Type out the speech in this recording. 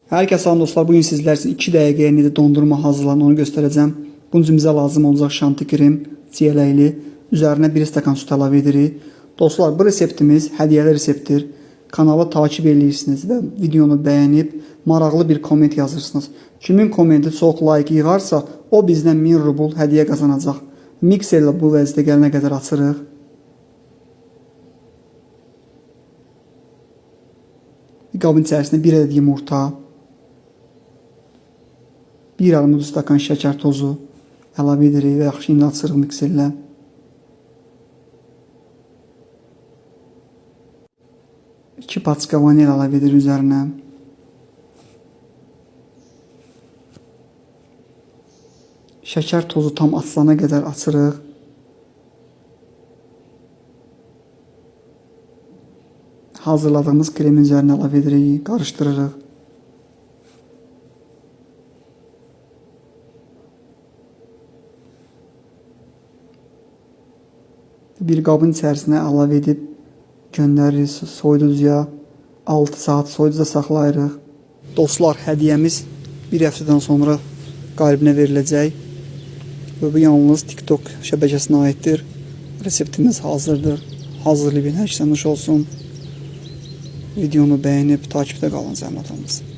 Hər kəs salam dostlar, bugün sizlər üçün 2 dəqiqəyə necə dondurma hazırlanır onu göstərəcəm. Bunun üçün bizə lazım olacaq şanti krem, ciyələkli, üzərinə 1 stəkan süt əlavə edirik. Dostlar, bu reseptimiz hədiyyəli reseptdir. Kanalı takip edirsiniz və videonu bəyənib maraqlı bir komment yazırsınız. Kimin kommenti çox like yığarsa, o bizdən 1000 rubl hədiyyə qazanacaq. Mikserlə bu vəziyyətə gələnə qədər açırıq. Qabın içərisində 1 ədəd yumurta, 1 armud stəkan şəkər tozu əlavə edirik və yaxşı indi açırıq mikserlə. İki paçka vanil əlavə edirik üzərinə. Şəkər tozu tam açılana qədər açırıq. Hazırladığımız kremin üzərinə əlavə edirik, qarışdırırıq. Bir qabın içərisinə əlavə edib göndəririk soyuducuya. 6 saat soyuducuda saxlayırıq. Dostlar, hədiyyəmiz bir həftədən sonra qalbinə veriləcək. Və bu yalnız TikTok şəbəkəsinə aiddir. Reseptimiz hazırdır. Hazırlayın, hər kəsə nuş olsun. Videonu bəyənib takipdə qalın zəhmət olmasın.